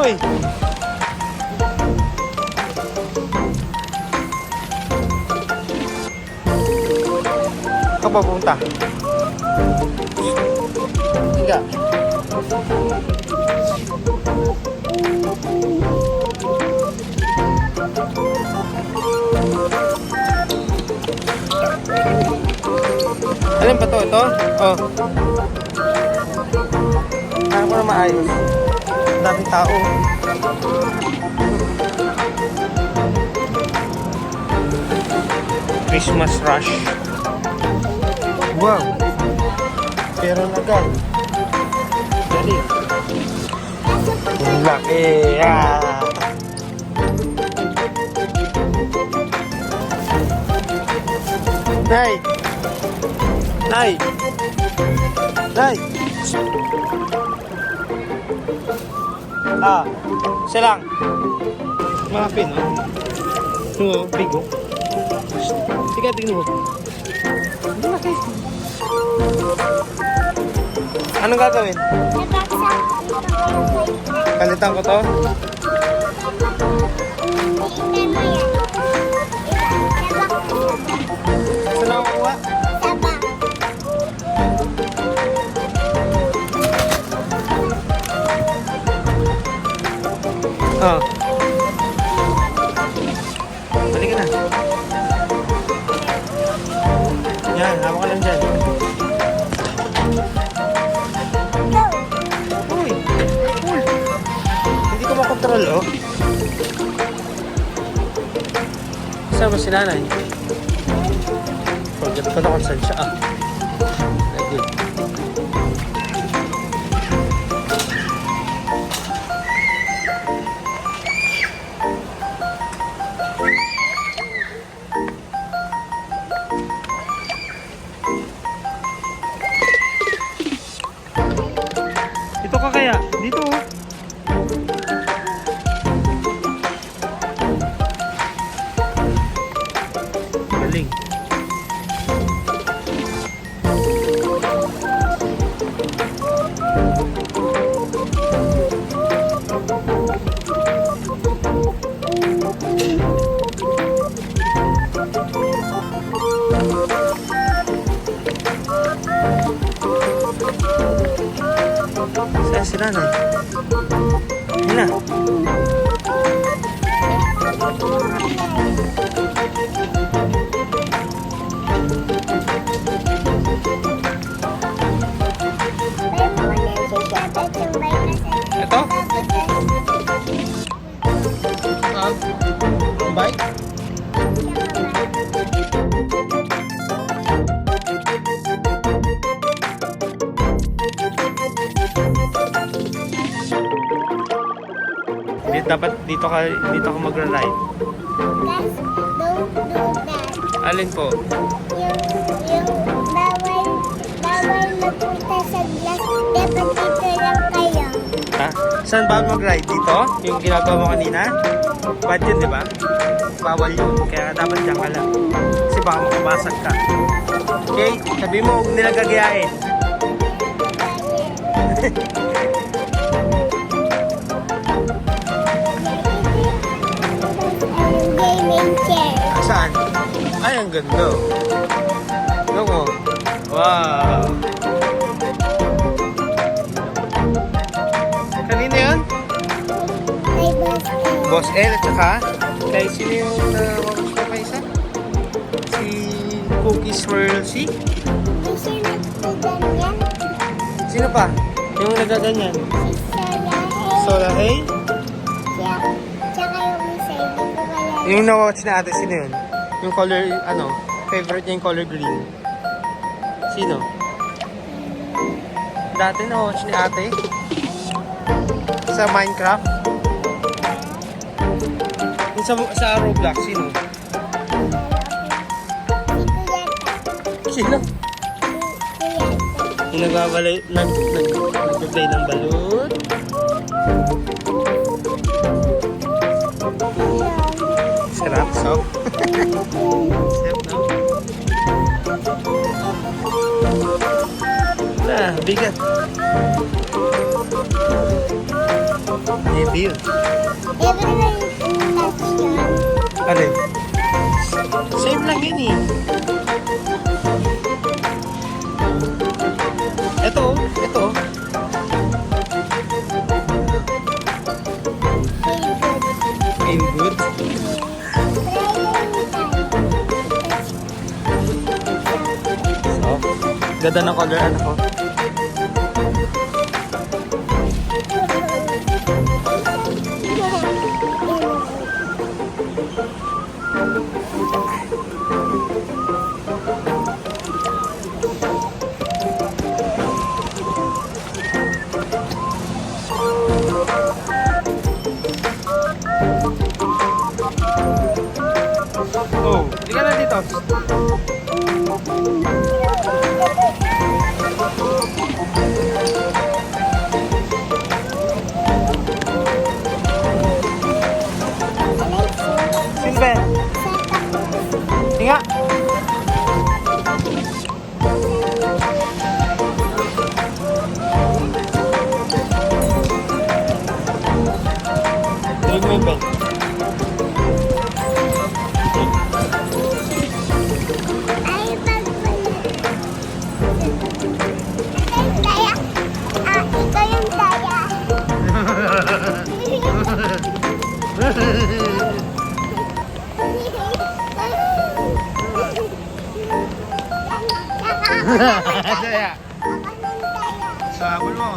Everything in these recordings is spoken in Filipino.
Uy! Saan ka pupunta? Higa. Alin pa to? Ito? Oh. Kaya ko na maayos. Ang daming tao. Christmas rush. Wow! Pero agad. Dali. Ang laki. Ah! Nay! Nay! Nay! Ah, siya lang. Mga pin, oh. Ito, bigo. Sige, tingnan mo. Ang laki. Anong gagawin? Kalitan ko to? Saan ako kuha? Oh. Balik ka na. Yan, hawak ka lang dyan. Uy! Uy! Hindi ko makontrol, oh. Saan ba si nanay? Forget ko na kung saan siya, ah. Ready. Dito ka kaya? Dito, oh. Galing. Saan si nanay? Yun na. Ito? Bike? Dapat dito ka magra-ride. Guys, don't do that. Alin po? Yung bawal magpunta sa glass. Dapat dito lang kayo. Ha? Saan bawal mag-ride? Dito? Yung ginagawa mo kanina? Bad yun, di ba? Bawal yun. Kaya dapat dyan ka lang. Kasi baka makabasag ka. Okay? Sabi mo, huwag nila gagayain. Gaming chair. Saan? Ay, ang ganda. Loko. Wow. Kanina yun? May bus. Boss L at saka kay sino yung wakas ko kay isa? Si Cookie Swirl C? May siya nagpaganyan. Sino pa? Yung nagaganyan? Si Sola Sola Hay. Hay? Tsaka yung isa, hindi ko wala. Yung na-watch na ate, sino yun? Yung color, ano? Favorite niya yung color green. Sino? Dati na-watch ni ate? Sa Minecraft? Yung sa Roblox, sino? Sino? Yung nagbabalay, nag-play ng balon. Sarap, so. Sarap, no? bigat. Heavy yun. Everyone touch yan. Alin? Same lang yun eh. Ito, ito. Feel good. Feel good. So, ganda ng color ano ko. Oh, hindi ka na dito. Silve, hinga. Tuloy mo yung bell. Ay, pagpalit. Ito yung daya. Daya. Sa habol mo.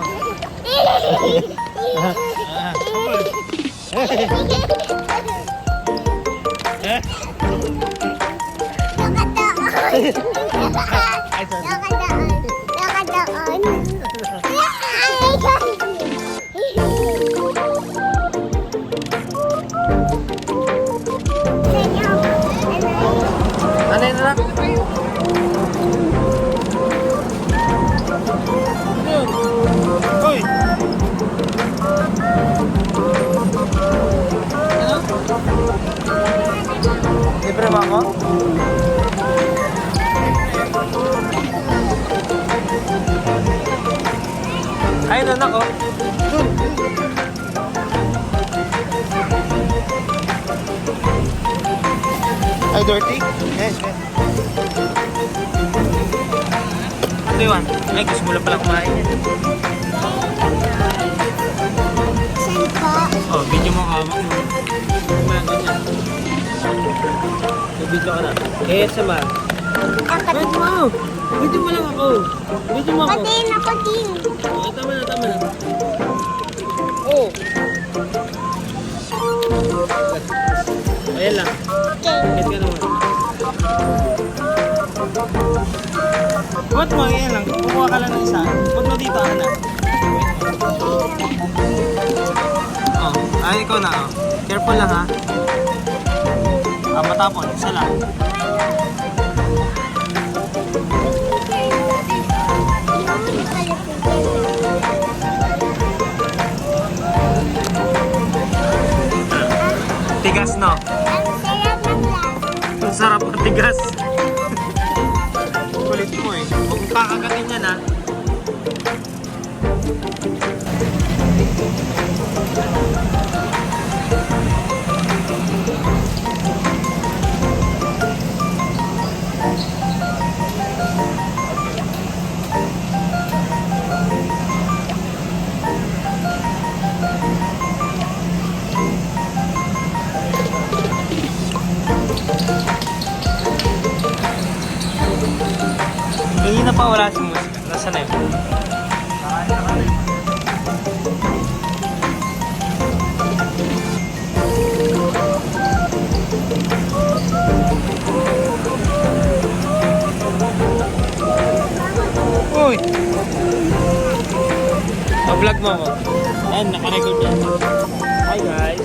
Ano yun na? Ano yun? Uy! Ano? Libre mo ako? Ayun na ako. Dun! Ay, dirty? Yes, yes. Ano yun? Ay, gusto mo lang pala kumain yan. Saan po? Oh, video mo hawak mo. Kumain ganyan. Video ka na. ASMR. Wait mo! Video mo lang ako. Video mo ako. Patiin ako din. Oh, tama na, tama na. Oh! Ayan lang. Okay. Kahit ka naman. What mo? Ayan lang. Kukuha ka lang ng isa. Huwag mo dito, Ana. Oh, ay, ikaw na. Oh. Careful lang, ha? Ah, matapon. Isa lang. Tigas, no? Ang sarap Ang sarap ng lasa. ng tigas. Kulit mo eh. Huwag mong kakagatin yan, ha? Hindi na pa wala si musika. Nasaan na yun? Uy! Pa-vlog mo ako. Ayan, nakarecord yan. Hi guys!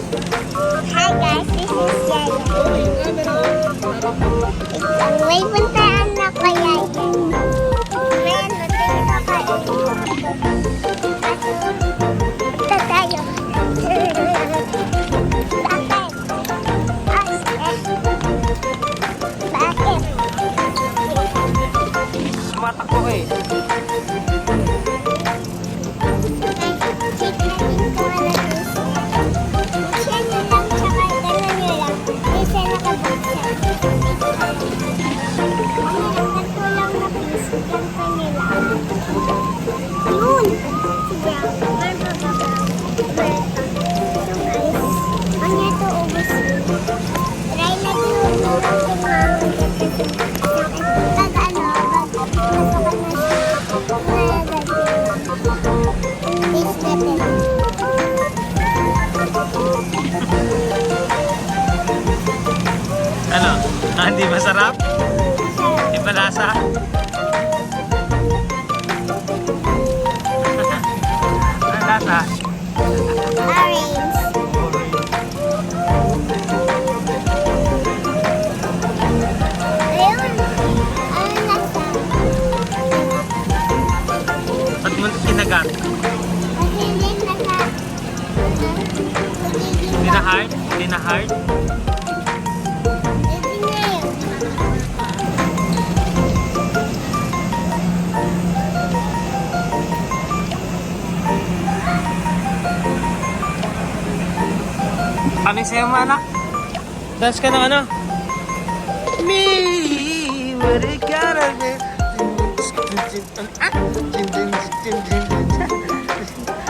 Hi guys, this is Yaya. Oh, yung camera May puntaan na ko Yaya. May ano, dito kayo. Ito tayo. Bakit? Tumatakbo ka eh. Masarap? Masarap. Iba lasa? Ano lasa? Orange. Ayun. Ano lasa? Ba't mo kinagat? Kasi hindi nasa... Hindi na hard? Hindi na hard? Hindi na yun. Ano yung sayo mo, anak? Dance ka ng ano? Me, what it gotta be.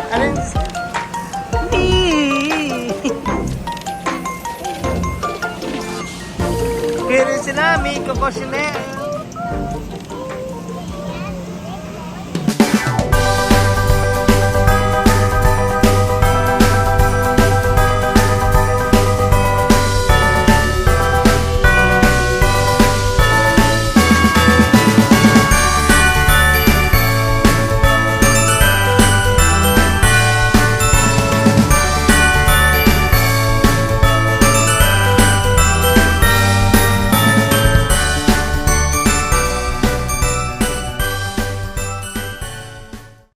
Ano yung... Me. Pero sila, may kokosine.